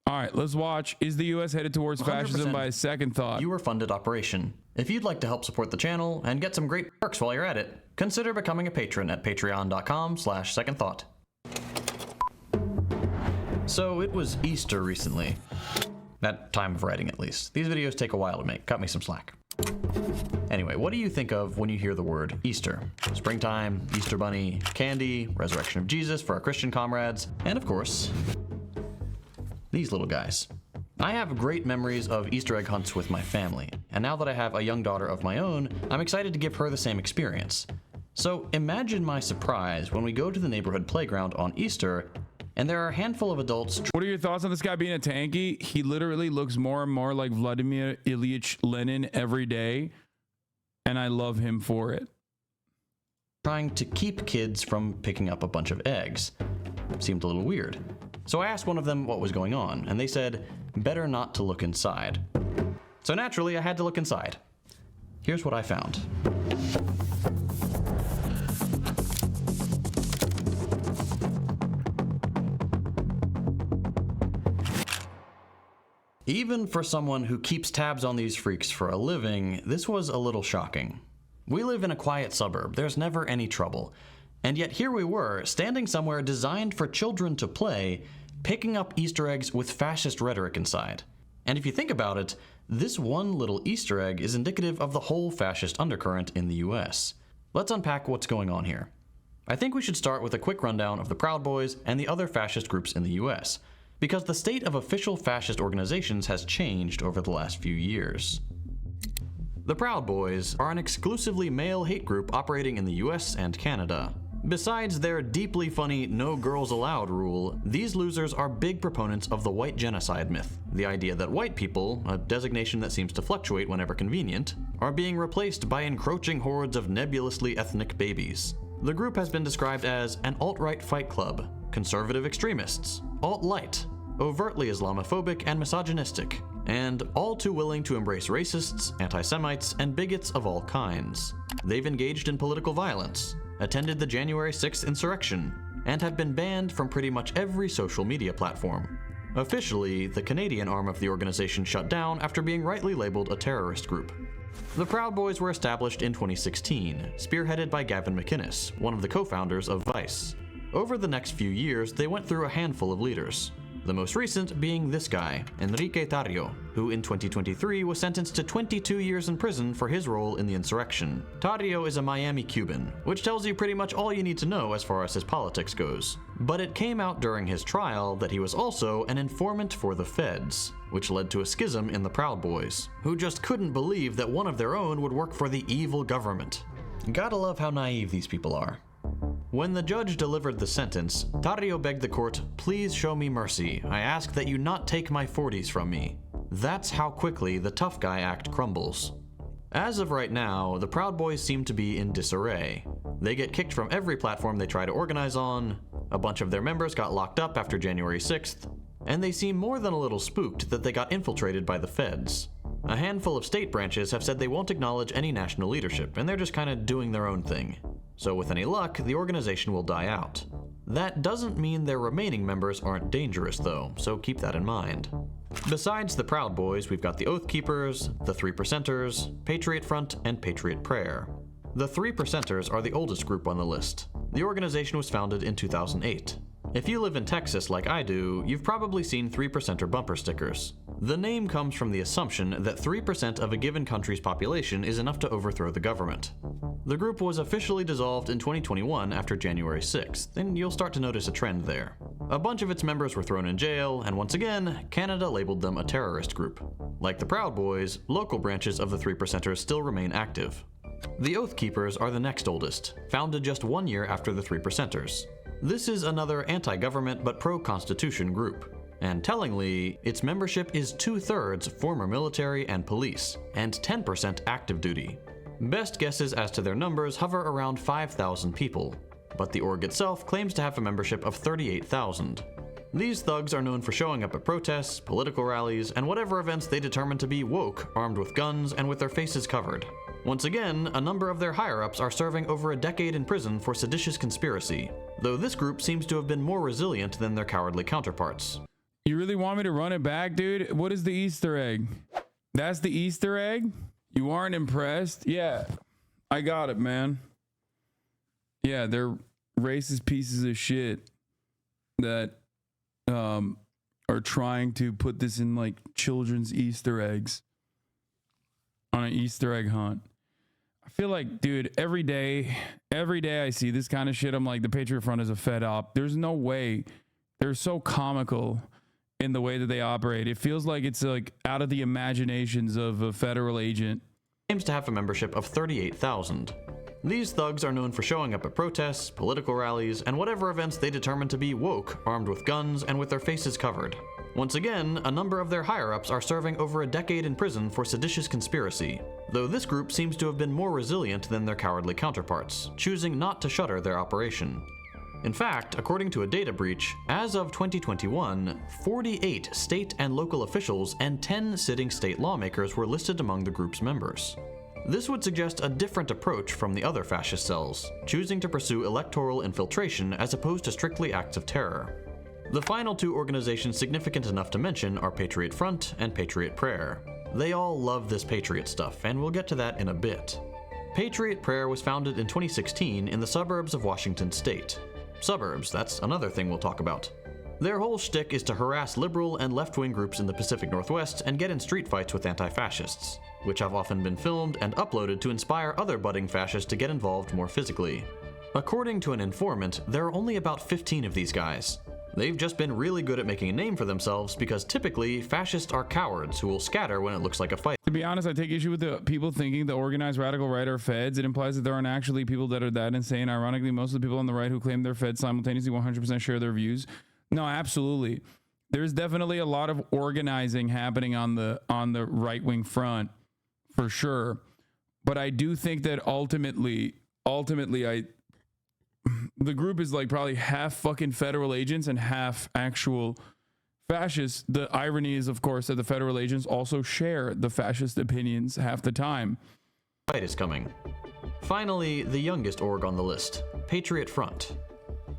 All right, let's watch. Is the U.S. headed towards fascism by a second thought? Viewer-funded operation. If you'd like to help support the channel and get some great perks while you're at it, consider becoming a patron at patreon.com/secondthought. So it was Easter recently. At time of writing, at least. These videos take a while to make. Cut me some slack. Anyway, what do you think of when you hear the word Easter? Springtime, Easter Bunny, candy, resurrection of Jesus for our Christian comrades, and of course, these little guys. I have great memories of Easter egg hunts with my family, and now that I have a young daughter of my own, I'm excited to give her the same experience. So imagine my surprise when we go to the neighborhood playground on Easter, and there are a handful of adults. What are your thoughts on this guy being a tanky? He literally looks more and more like Vladimir Ilyich Lenin every day, and I love him for it. Trying to keep kids from picking up a bunch of eggs. Seemed a little weird. So I asked one of them what was going on, and they said, better not to look inside. So naturally, I had to look inside. Here's what I found. Even for someone who keeps tabs on these freaks for a living, this was a little shocking. We live in a quiet suburb, there's never any trouble. And yet here we were, standing somewhere designed for children to play, picking up Easter eggs with fascist rhetoric inside. And if you think about it, this one little Easter egg is indicative of the whole fascist undercurrent in the US. Let's unpack what's going on here. I think we should start with a quick rundown of the Proud Boys and the other fascist groups in the US, because the state of official fascist organizations has changed over the last few years. The Proud Boys are an exclusively male hate group operating in the US and Canada. Besides their deeply funny no girls allowed rule, these losers are big proponents of the white genocide myth, the idea that white people, a designation that seems to fluctuate whenever convenient, are being replaced by encroaching hordes of nebulously ethnic babies. The group has been described as an alt-right fight club, conservative extremists, alt-light, overtly Islamophobic and misogynistic, and all too willing to embrace racists, anti-Semites, and bigots of all kinds. They've engaged in political violence, attended the January 6th insurrection, and have been banned from pretty much every social media platform. Officially, the Canadian arm of the organization shut down after being rightly labeled a terrorist group. The Proud Boys were established in 2016, spearheaded by Gavin McInnes, one of the co-founders of Vice. Over the next few years, they went through a handful of leaders. The most recent being this guy, Enrique Tarrio, who in 2023 was sentenced to 22 years in prison for his role in the insurrection. Tarrio is a Miami Cuban, which tells you pretty much all you need to know as far as his politics goes. But it came out during his trial that he was also an informant for the feds, which led to a schism in the Proud Boys, who just couldn't believe that one of their own would work for the evil government. Gotta love how naive these people are. When the judge delivered the sentence, Tarrio begged the court, "Please show me mercy. I ask that you not take my 40s from me." That's how quickly the tough guy act crumbles. As of right now, the Proud Boys seem to be in disarray. They get kicked from every platform they try to organize on, a bunch of their members got locked up after January 6th, and they seem more than a little spooked that they got infiltrated by the feds. A handful of state branches have said they won't acknowledge any national leadership, and they're just kinda doing their own thing. So with any luck, the organization will die out. That doesn't mean their remaining members aren't dangerous though, so keep that in mind. Besides the Proud Boys, we've got the Oath Keepers, the 3%ers, Patriot Front, and Patriot Prayer. The 3%ers are the oldest group on the list. The organization was founded in 2008. If you live in Texas like I do, you've probably seen 3%er bumper stickers. The name comes from the assumption that 3% of a given country's population is enough to overthrow the government. The group was officially dissolved in 2021 after January 6th, and you'll start to notice a trend there. A bunch of its members were thrown in jail, and once again, Canada labeled them a terrorist group. Like the Proud Boys, local branches of the 3%ers still remain active. The Oath Keepers are the next oldest, founded just 1 year after the 3%ers. This is another anti-government but pro-constitution group. And tellingly, its membership is 2/3 former military and police, and 10% active duty. Best guesses as to their numbers hover around 5,000 people, but the org itself claims to have a membership of 38,000. These thugs are known for showing up at protests, political rallies, and whatever events they determine to be woke, armed with guns and with their faces covered. Once again, a number of their higher-ups are serving over a decade in prison for seditious conspiracy, though this group seems to have been more resilient than their cowardly counterparts. You really want me to run it back, dude? What is the Easter egg? That's the Easter egg? You aren't impressed? Yeah, I got it, man. Yeah, they're racist pieces of shit that are trying to put this in like children's Easter eggs on an Easter egg hunt. I feel like, dude, every day I see this kind of shit, I'm like, the Patriot Front is a fed op. There's no way. They're so comical in the way that they operate. It feels like it's like out of the imaginations of a federal agent. Claims to have a membership of 38,000. These thugs are known for showing up at protests, political rallies, and whatever events they determine to be woke, armed with guns and with their faces covered. Once again, a number of their higher-ups are serving over a decade in prison for seditious conspiracy, though this group seems to have been more resilient than their cowardly counterparts, choosing not to shutter their operation. In fact, according to a data breach, as of 2021, 48 state and local officials and 10 sitting state lawmakers were listed among the group's members. This would suggest a different approach from the other fascist cells, choosing to pursue electoral infiltration as opposed to strictly acts of terror. The final two organizations significant enough to mention are Patriot Front and Patriot Prayer. They all love this patriot stuff, and we'll get to that in a bit. Patriot Prayer was founded in 2016 in the suburbs of Washington State. Suburbs, that's another thing we'll talk about. Their whole shtick is to harass liberal and left-wing groups in the Pacific Northwest and get in street fights with anti-fascists, which have often been filmed and uploaded to inspire other budding fascists to get involved more physically. According to an informant, there are only about 15 of these guys. They've just been really good at making a name for themselves because typically, fascists are cowards who will scatter when it looks like a fight. To be honest, I take issue with the people thinking the organized radical right are feds. It implies that there aren't actually people that are that insane. Ironically, most of the people on the right who claim they're feds simultaneously 100% share their views. No, absolutely. There's definitely a lot of organizing happening on the right-wing front, for sure. But I do think that ultimately, the group is like probably half fucking federal agents and half actual fascists. The irony is, of course, that the federal agents also share the fascist opinions half the time. Fight is coming. Finally, the youngest org on the list, Patriot Front.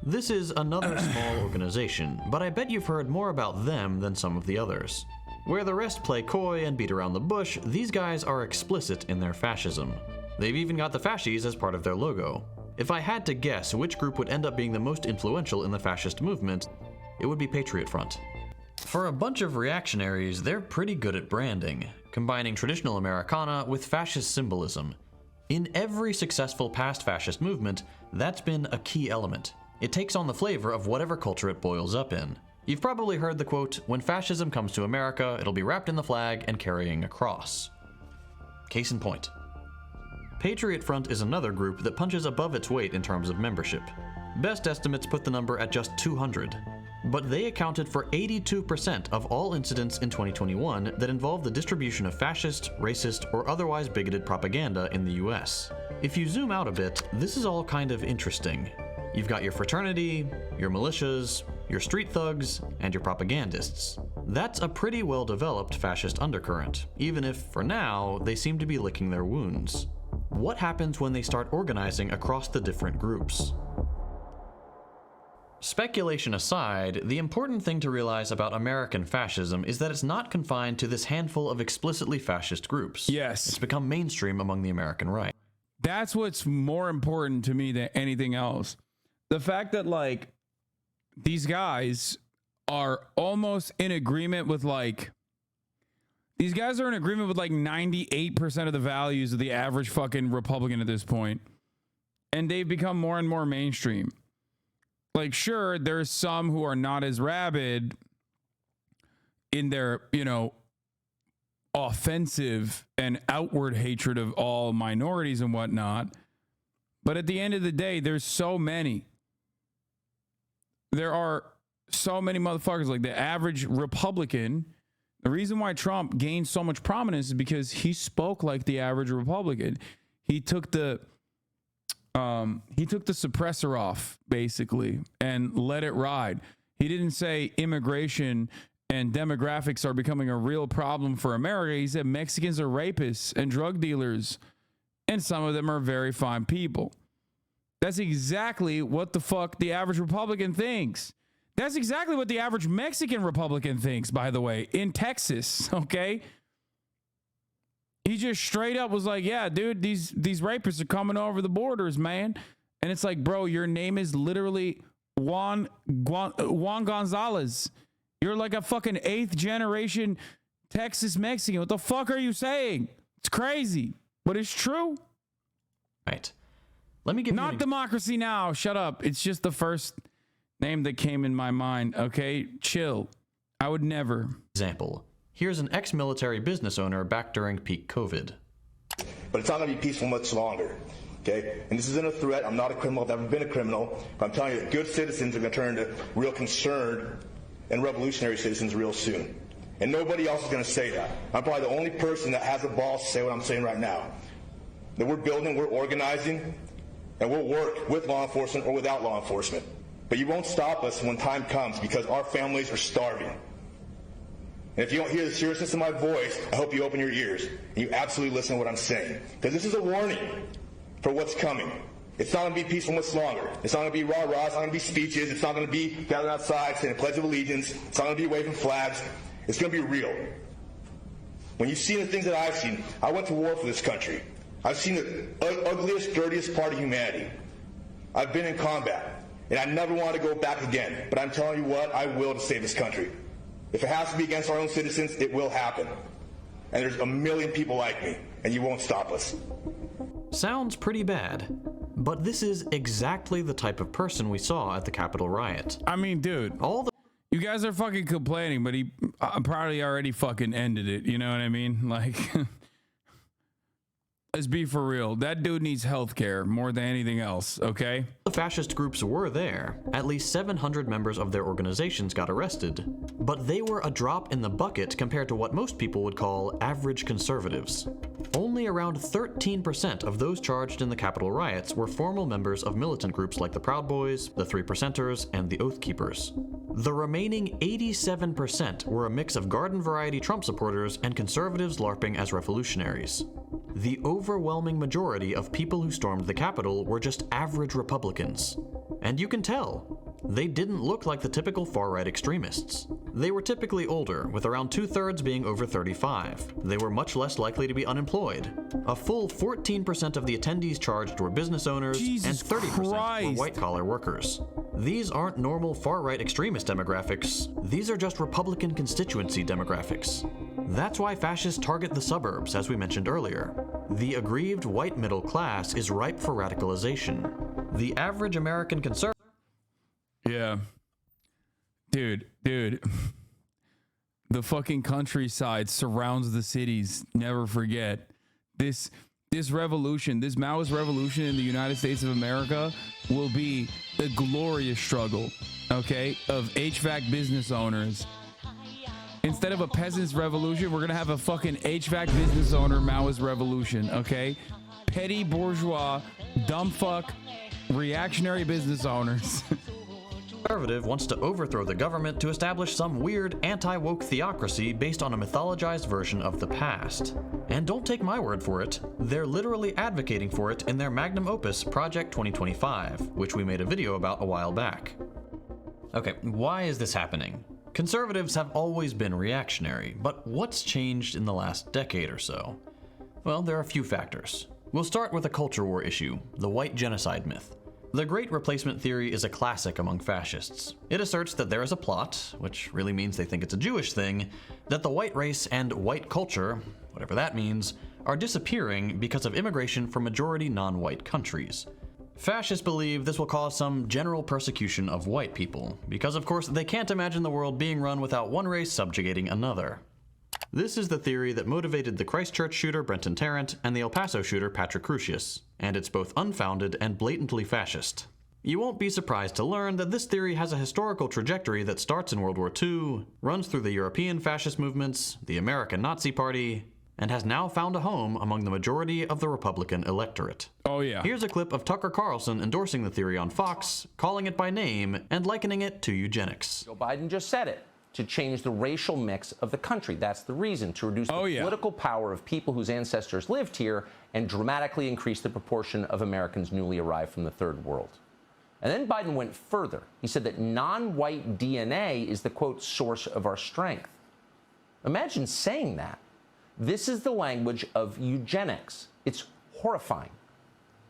This is another small organization, but I bet you've heard more about them than some of the others. Where the rest play coy and beat around the bush, these guys are explicit in their fascism. They've even got the fascies as part of their logo. If I had to guess which group would end up being the most influential in the fascist movement, it would be Patriot Front. For a bunch of reactionaries, they're pretty good at branding, combining traditional Americana with fascist symbolism. In every successful past fascist movement, that's been a key element. It takes on the flavor of whatever culture it boils up in. You've probably heard the quote, "When fascism comes to America, it'll be wrapped in the flag and carrying a cross." Case in point. Patriot Front is another group that punches above its weight in terms of membership. Best estimates put the number at just 200. But they accounted for 82% of all incidents in 2021 that involved the distribution of fascist, racist, or otherwise bigoted propaganda in the US. If you zoom out a bit, this is all kind of interesting. You've got your fraternity, your militias, your street thugs, and your propagandists. That's a pretty well-developed fascist undercurrent, even if, for now, they seem to be licking their wounds. What happens when they start organizing across the different groups? Speculation aside, the important thing to realize about American fascism is that it's not confined to this handful of explicitly fascist groups. Yes. It's become mainstream among the American right. That's what's more important to me than anything else. The fact that, like, these guys are almost in agreement with, like, these guys are in agreement with, like, 98% of the values of the average fucking Republican at this point. And they've become more and more mainstream. Like, sure, there's some who are not as rabid in their, you know, offensive and outward hatred of all minorities and whatnot. But at the end of the day, there's so many. There are so many motherfuckers. Like, the average Republican, the reason why Trump gained so much prominence is because he spoke like the average Republican. He took the suppressor off, basically, and let it ride. He didn't say immigration and demographics are becoming a real problem for America. He said Mexicans are rapists and drug dealers, and some of them are very fine people. That's exactly what the fuck the average Republican thinks. That's exactly what the average Mexican Republican thinks, by the way, in Texas, okay? He just straight up was like, yeah, dude, these rapists are coming over the borders, man. And it's like, bro, your name is literally Juan Gonzalez. You're like a fucking 8th generation Texas Mexican. What the fuck are you saying? It's crazy, but it's true. Right. Let me give Not democracy now. Shut up. It's just the first name that came in my mind. Okay, chill. I would never. Example. Here's an ex-military business owner back during peak COVID. But it's not going to be peaceful much longer. Okay? And this isn't a threat. I'm not a criminal. I've never been a criminal. But I'm telling you that good citizens are going to turn into real concerned and revolutionary citizens real soon. And nobody else is going to say that. I'm probably the only person that has the balls to say what I'm saying right now. That we're building, we're organizing, and we'll work with law enforcement or without law enforcement. But you won't stop us when time comes because our families are starving. And if you don't hear the seriousness of my voice, I hope you open your ears and you absolutely listen to what I'm saying. Because this is a warning for what's coming. It's not going to be peaceful much longer. It's not going to be rah-rah. It's not going to be speeches. It's not going to be gathered outside saying a Pledge of Allegiance. It's not going to be waving flags. It's going to be real. When you've seen the things that I've seen, I went to war for this country. I've seen the ugliest, dirtiest part of humanity. I've been in combat, and I never want to go back again. But I'm telling you what, I will to save this country. If it has to be against our own citizens, it will happen. And there's a million people like me, and you won't stop us. Sounds pretty bad, but this is exactly the type of person we saw at the Capitol riot. I mean, dude, you guys are fucking complaining, but he probably already fucking ended it. You know what I mean? Like, let's be for real. That dude needs health care more than anything else, okay? The fascist groups were there. At least 700 members of their organizations got arrested. But they were a drop in the bucket compared to what most people would call average conservatives. Only around 13% of those charged in the Capitol riots were formal members of militant groups like the Proud Boys, the Three Percenters, and the Oath Keepers. The remaining 87% were a mix of garden variety Trump supporters and conservatives LARPing as revolutionaries. The overwhelming majority of people who stormed the Capitol were just average Republicans. And you can tell. They didn't look like the typical far-right extremists. They were typically older, with around 2/3 being over 35. They were much less likely to be unemployed. A full 14% of the attendees charged were business owners, and 30% were white-collar workers. These aren't normal far-right extremist demographics. These are just Republican constituency demographics. That's why fascists target the suburbs, as we mentioned earlier. The aggrieved white middle class is ripe for radicalization. The average American conservative... Yeah. Dude. The fucking countryside surrounds the cities. Never forget. This revolution, this Maoist revolution in the United States of America will be the glorious struggle, okay, of HVAC business owners. Instead of a peasants revolution, we're going to have a fucking HVAC business owner Maoist revolution, okay? Petty bourgeois, dumb fuck, reactionary business owners. Conservative wants to overthrow the government to establish some weird anti-woke theocracy based on a mythologized version of the past. And don't take my word for it, they're literally advocating for it in their magnum opus, Project 2025, which we made a video about a while back. Okay, why is this happening? Conservatives have always been reactionary, but what's changed in the last decade or so? Well, there are a few factors. We'll start with a culture war issue, the white genocide myth. The Great Replacement theory is a classic among fascists. It asserts that there is a plot, which really means they think it's a Jewish thing, that the white race and white culture, whatever that means, are disappearing because of immigration from majority non-white countries. Fascists believe this will cause some general persecution of white people, because of course they can't imagine the world being run without one race subjugating another. This is the theory that motivated the Christchurch shooter Brenton Tarrant and the El Paso shooter Patrick Crusius, and it's both unfounded and blatantly fascist. You won't be surprised to learn that this theory has a historical trajectory that starts in World War II, runs through the European fascist movements, the American Nazi Party, and has now found a home among the majority of the Republican electorate. Oh yeah. Here's a clip of Tucker Carlson endorsing the theory on Fox, calling it by name, and likening it to eugenics. Joe Biden just said it. To change the racial mix of the country. That's the reason, to reduce the political power of people whose ancestors lived here and dramatically increase the proportion of Americans newly arrived from the third world. And then Biden went further. He said that non-white DNA is the, quote, source of our strength. Imagine saying that. This is the language of eugenics. It's horrifying.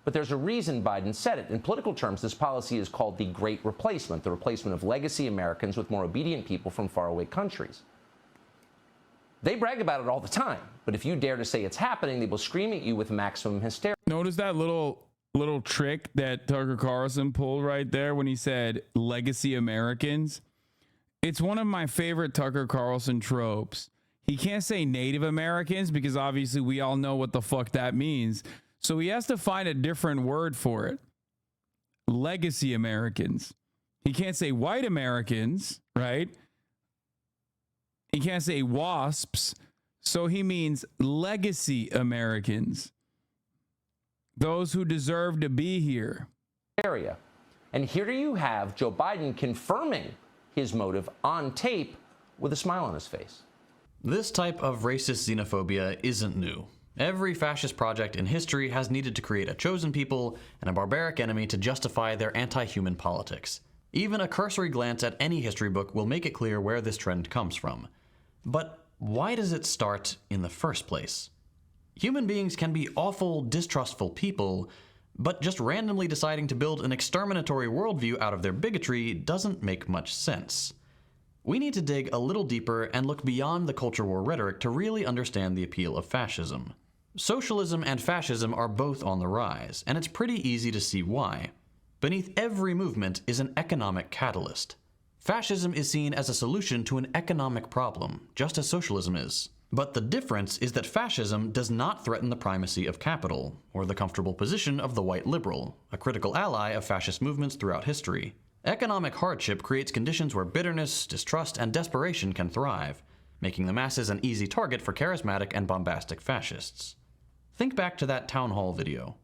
But there's a reason Biden said it. In political terms, this policy is called the Great Replacement, the replacement of legacy Americans with more obedient people from faraway countries. They brag about it all the time, but if you dare to say it's happening, they will scream at you with maximum hysteria. Notice that little trick that Tucker Carlson pulled right there when he said legacy Americans. It's one of my favorite Tucker Carlson tropes. He can't say Native Americans because obviously we all know what the fuck that means. So he has to find a different word for it. Legacy Americans. He can't say white Americans, right? He can't say WASPs. So he means legacy Americans. Those who deserve to be here. And here you have Joe Biden confirming his motive on tape with a smile on his face. This type of racist xenophobia isn't new. Every fascist project in history has needed to create a chosen people and a barbaric enemy to justify their anti-human politics. Even a cursory glance at any history book will make it clear where this trend comes from. But why does it start in the first place? Human beings can be awful, distrustful people, but just randomly deciding to build an exterminatory worldview out of their bigotry doesn't make much sense. We need to dig a little deeper and look beyond the culture war rhetoric to really understand the appeal of fascism. Socialism and fascism are both on the rise, and it's pretty easy to see why. Beneath every movement is an economic catalyst. Fascism is seen as a solution to an economic problem, just as socialism is. But the difference is that fascism does not threaten the primacy of capital, or the comfortable position of the white liberal, a critical ally of fascist movements throughout history. Economic hardship creates conditions where bitterness, distrust, and desperation can thrive, making the masses an easy target for charismatic and bombastic fascists. Think back to that town hall video.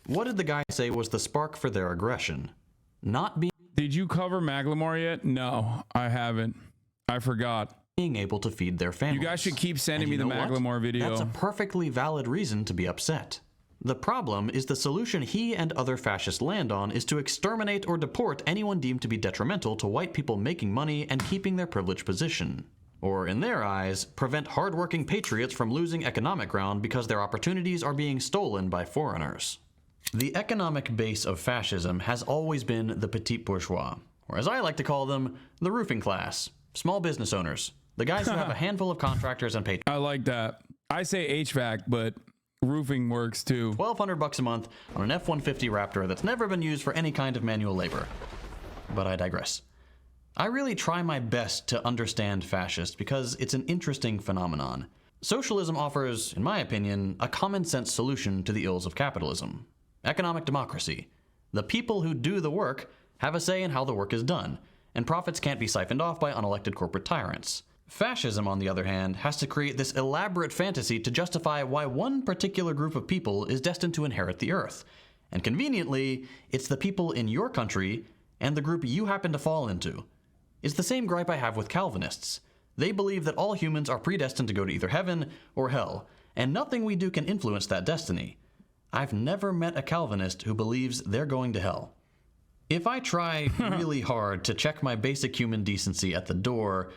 What did the guy say was the spark for their aggression? Not Did you cover Macklemore yet? No, I haven't. I forgot. Being able to feed their families. You guys should keep sending me the Macklemore video. That's a perfectly valid reason to be upset. The problem is the solution he and other fascists land on is to exterminate or deport anyone deemed to be detrimental to white people making money and keeping their privileged position. Or, in their eyes, prevent hardworking patriots from losing economic ground because their opportunities are being stolen by foreigners. The economic base of fascism has always been the petit bourgeois, or as I like to call them, the roofing class, small business owners, the guys who have a handful of contractors and patrons. I like that. I say HVAC, but roofing works too. $1,200 a month on an F-150 Raptor that's never been used for any kind of manual labor. But I digress. I really try my best to understand fascists because it's an interesting phenomenon. Socialism offers, in my opinion, a common-sense solution to the ills of capitalism. Economic democracy. The people who do the work have a say in how the work is done, and profits can't be siphoned off by unelected corporate tyrants. Fascism, on the other hand, has to create this elaborate fantasy to justify why one particular group of people is destined to inherit the earth. And conveniently, it's the people in your country and the group you happen to fall into. It's the same gripe I have with Calvinists. They believe that all humans are predestined to go to either heaven or hell, and nothing we do can influence that destiny. I've never met a Calvinist who believes they're going to hell. If I try really hard to check my basic human decency at the door,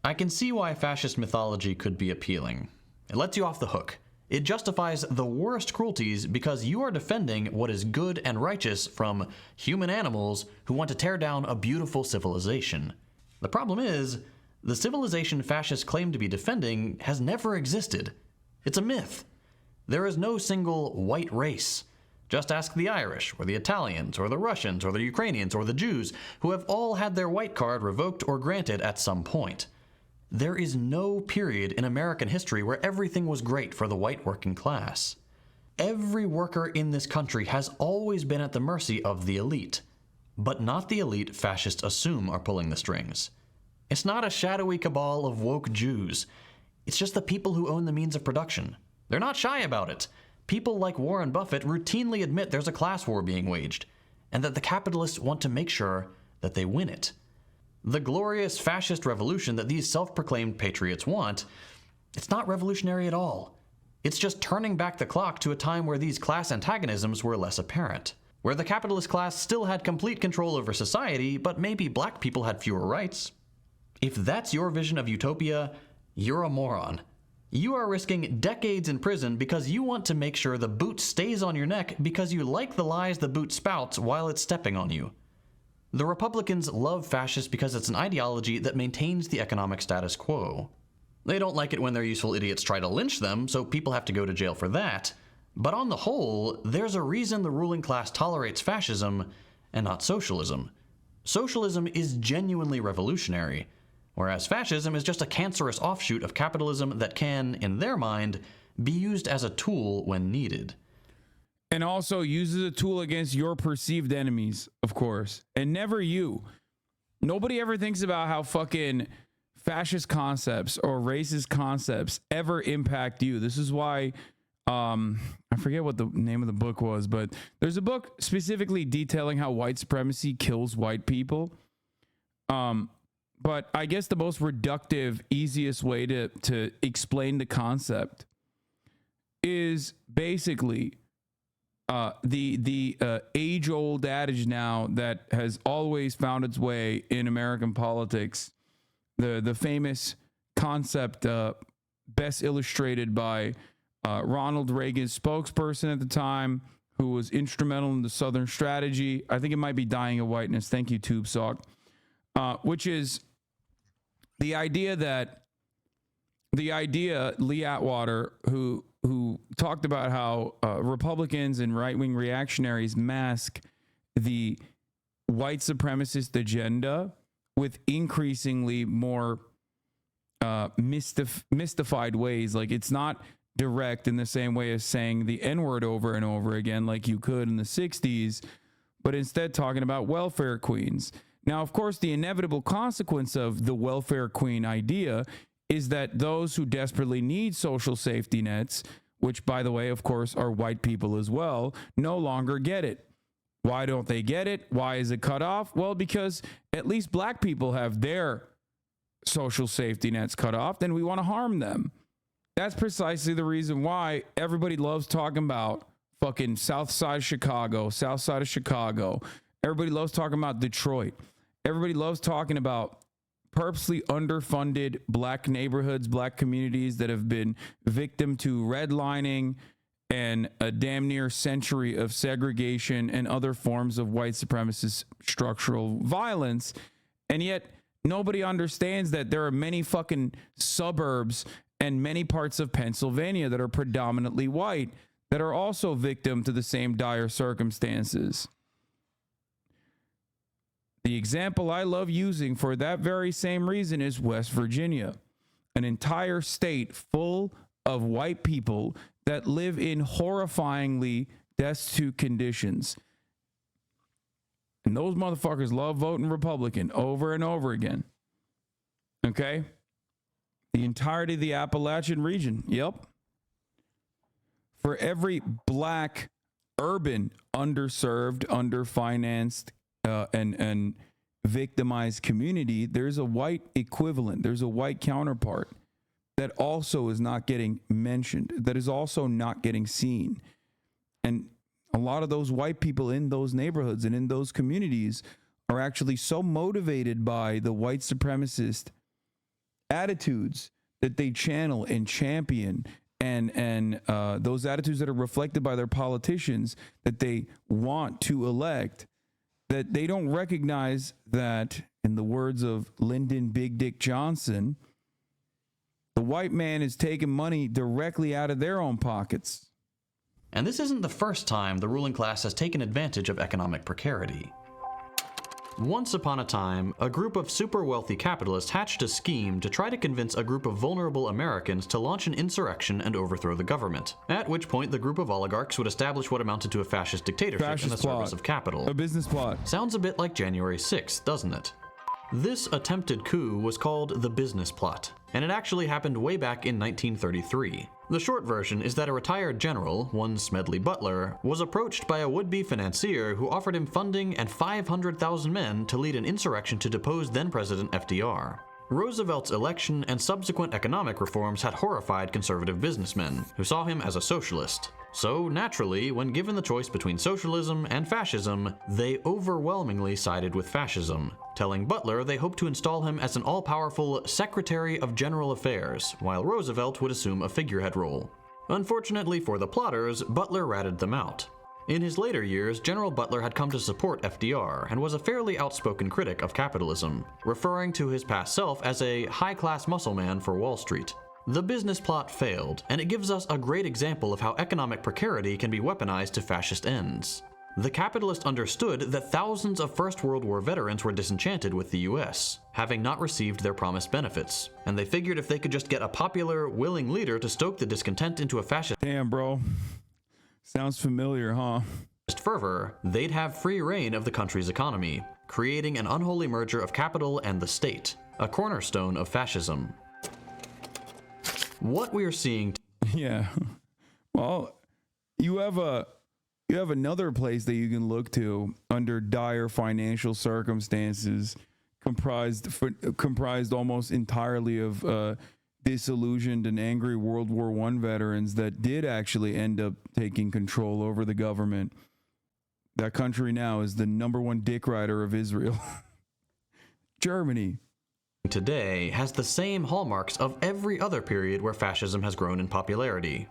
I can see why fascist mythology could be appealing. It lets you off the hook. It justifies the worst cruelties because you are defending what is good and righteous from human animals who want to tear down a beautiful civilization. The problem is, the civilization fascists claim to be defending has never existed. It's a myth. There is no single white race. Just ask the Irish, or the Italians, or the Russians, or the Ukrainians, or the Jews, who have all had their white card revoked or granted at some point. There is no period in American history where everything was great for the white working class. Every worker in this country has always been at the mercy of the elite, but not the elite fascists assume are pulling the strings. It's not a shadowy cabal of woke Jews. It's just the people who own the means of production. They're not shy about it. People like Warren Buffett routinely admit there's a class war being waged, and that the capitalists want to make sure that they win it. The glorious fascist revolution that these self-proclaimed patriots want, it's not revolutionary at all. It's just turning back the clock to a time where these class antagonisms were less apparent, where the capitalist class still had complete control over society, but maybe black people had fewer rights. If that's your vision of utopia, you're a moron. You are risking decades in prison because you want to make sure the boot stays on your neck because you like the lies the boot spouts while it's stepping on you. The Republicans love fascists because it's an ideology that maintains the economic status quo. They don't like it when their useful idiots try to lynch them, so people have to go to jail for that. But on the whole, there's a reason the ruling class tolerates fascism and not socialism. Socialism is genuinely revolutionary, whereas fascism is just a cancerous offshoot of capitalism that can, in their mind, be used as a tool when needed. And also uses a tool against your perceived enemies, of course, and never you. Nobody ever thinks about how fucking fascist concepts or racist concepts ever impact you. This is why I forget what the name of the book was, but there's a book specifically detailing how white supremacy kills white people. But I guess the most reductive, easiest way to explain the concept is basically the age-old adage now that has always found its way in American politics. The famous concept best illustrated by Ronald Reagan's spokesperson at the time, who was instrumental in the Southern strategy. I think it might be Dying of Whiteness. Thank you, Tube Sock. Which is the idea, Lee Atwater, who talked about how Republicans and right-wing reactionaries mask the white supremacist agenda with increasingly more mystified ways. Like, it's not direct in the same way as saying the N-word over and over again like you could in the 60s, but instead talking about welfare queens. Now, of course, the inevitable consequence of the welfare queen idea is that those who desperately need social safety nets, which, by the way, of course, are white people as well, no longer get it. Why don't they get it? Why is it cut off? Well, because at least black people have their social safety nets cut off, then we want to harm them. That's precisely the reason why everybody loves talking about fucking South Side of Chicago, South Side of Chicago. Everybody loves talking about Detroit. Everybody loves talking about purposely underfunded black neighborhoods, black communities that have been victim to redlining and a damn near century of segregation and other forms of white supremacist structural violence. And yet nobody understands that there are many fucking suburbs and many parts of Pennsylvania that are predominantly white that are also victim to the same dire circumstances. The example I love using for that very same reason is West Virginia, an entire state full of white people that live in horrifyingly destitute conditions. And those motherfuckers love voting Republican over and over again. Okay? The entirety of the Appalachian region. Yep. For every black, urban, underserved, underfinanced, and victimized community, there's a white equivalent. There's a white counterpart that also is not getting mentioned, that is also not getting seen. And a lot of those white people in those neighborhoods and in those communities are actually so motivated by the white supremacist attitudes that they channel and champion, and those attitudes that are reflected by their politicians that they want to elect, that they don't recognize that, in the words of Lyndon Big Dick Johnson, the white man is taking money directly out of their own pockets. And this isn't the first time the ruling class has taken advantage of economic precarity. Once upon a time, a group of super wealthy capitalists hatched a scheme to try to convince a group of vulnerable Americans to launch an insurrection and overthrow the government, at which point the group of oligarchs would establish what amounted to a fascist dictatorship in the service of capital. A business plot. Sounds a bit like January 6th, doesn't it? This attempted coup was called the business plot, and it actually happened way back in 1933. The short version is that a retired general, one Smedley Butler, was approached by a would-be financier who offered him funding and 500,000 men to lead an insurrection to depose then-President FDR. Roosevelt's election and subsequent economic reforms had horrified conservative businessmen, who saw him as a socialist. So, naturally, when given the choice between socialism and fascism, they overwhelmingly sided with fascism, telling Butler they hoped to install him as an all-powerful Secretary of General Affairs, while Roosevelt would assume a figurehead role. Unfortunately for the plotters, Butler ratted them out. In his later years, General Butler had come to support FDR and was a fairly outspoken critic of capitalism, referring to his past self as a high-class muscle man for Wall Street. The business plot failed, and it gives us a great example of how economic precarity can be weaponized to fascist ends. The capitalists understood that thousands of First World War veterans were disenchanted with the US, having not received their promised benefits, and they figured if they could just get a popular, willing leader to stoke the discontent into a fascist Damn, bro. Sounds familiar, huh? fervor, they'd have free reign of the country's economy, creating an unholy merger of capital and the state, a cornerstone of fascism. What we are seeing Yeah. Well, you have another place that you can look to under dire financial circumstances, comprised almost entirely of disillusioned and angry World War I veterans that did actually end up taking control over the government. That country now is the #1 dick rider of Israel. Germany. today has the same hallmarks of every other period where fascism has grown in popularity.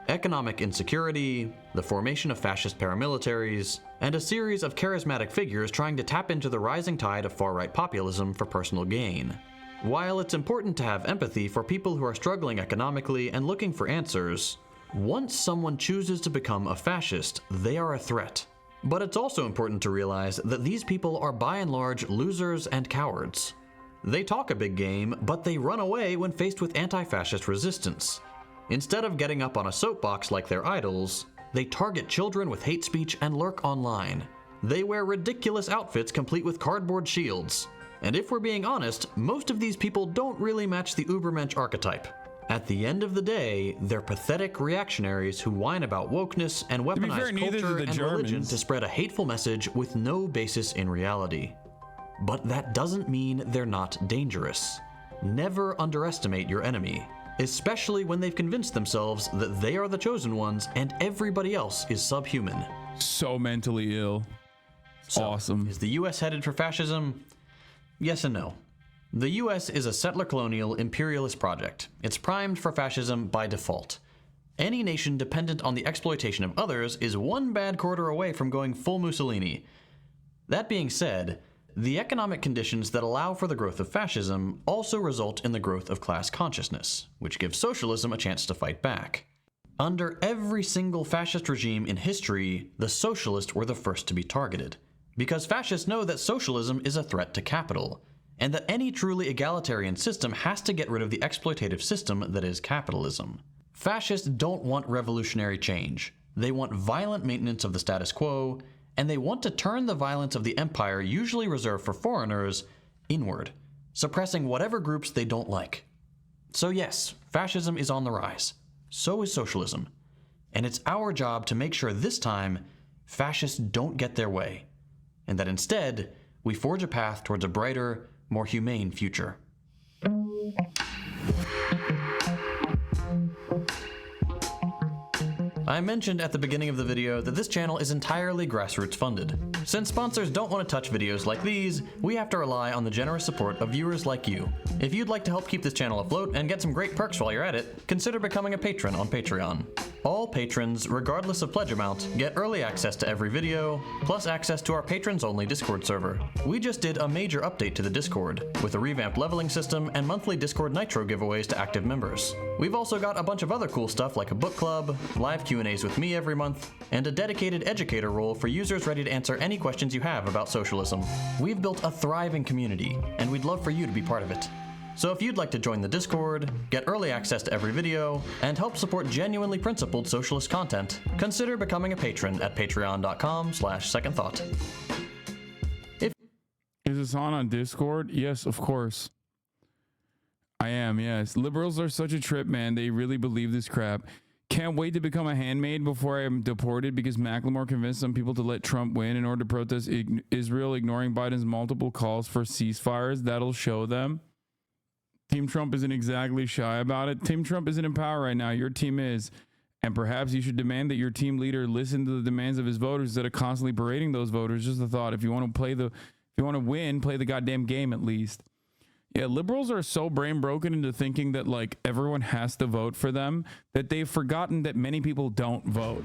Economic insecurity, the formation of fascist paramilitaries, and a series of charismatic figures trying to tap into the rising tide of far-right populism for personal gain. While it's important to have empathy for people who are struggling economically and looking for answers, once someone chooses to become a fascist, they are a threat. But it's also important to realize that these people are by and large losers and cowards. They talk a big game, but they run away when faced with anti-fascist resistance. Instead of getting up on a soapbox like their idols, they target children with hate speech and lurk online. They wear ridiculous outfits complete with cardboard shields. And if we're being honest, most of these people don't really match the Ubermensch archetype. At the end of the day, they're pathetic reactionaries who whine about wokeness and weaponize culture and religion to spread a hateful message with no basis in reality. But that doesn't mean they're not dangerous. Never underestimate your enemy, especially when they've convinced themselves that they are the chosen ones and everybody else is subhuman. So mentally ill. Awesome. Is the US headed for fascism? Yes and no. The US is a settler colonial imperialist project. It's primed for fascism by default. Any nation dependent on the exploitation of others is one bad quarter away from going full Mussolini. That being said, the economic conditions that allow for the growth of fascism also result in the growth of class consciousness, which gives socialism a chance to fight back. Under every single fascist regime in history, the socialists were the first to be targeted, because fascists know that socialism is a threat to capital, and that any truly egalitarian system has to get rid of the exploitative system that is capitalism. Fascists don't want revolutionary change. They want violent maintenance of the status quo, and they want to turn the violence of the empire usually reserved for foreigners inward, suppressing whatever groups they don't like. So yes, fascism is on the rise. So is socialism. And it's our job to make sure this time, fascists don't get their way, and that instead, we forge a path towards a brighter, more humane future. I mentioned at the beginning of the video that this channel is entirely grassroots funded. Since sponsors don't want to touch videos like these, we have to rely on the generous support of viewers like you. If you'd like to help keep this channel afloat and get some great perks while you're at it, consider becoming a patron on Patreon. All patrons, regardless of pledge amount, get early access to every video, plus access to our patrons-only Discord server. We just did a major update to the Discord, with a revamped leveling system and monthly Discord Nitro giveaways to active members. We've also got a bunch of other cool stuff like a book club, live Q&As with me every month, and a dedicated educator role for users ready to answer any questions you have about socialism. We've built a thriving community, and we'd love for you to be part of it. So if you'd like to join the Discord, get early access to every video, and help support genuinely principled socialist content, consider becoming a patron at patreon.com/secondthought. Is Hasan on Discord? Yes, of course. I am, yes. Liberals are such a trip, man. They really believe this crap. Can't wait to become a handmaid before I am deported because Macklemore convinced some people to let Trump win in order to protest Israel ignoring Biden's multiple calls for ceasefires. That'll show them. Team Trump isn't exactly shy about it. Team Trump isn't in power right now. Your team is. And perhaps you should demand that your team leader listen to the demands of his voters instead of constantly berating those voters. Just a thought. If you want to win, play the goddamn game at least. Yeah, liberals are so brain broken into thinking that like everyone has to vote for them that they've forgotten that many people don't vote.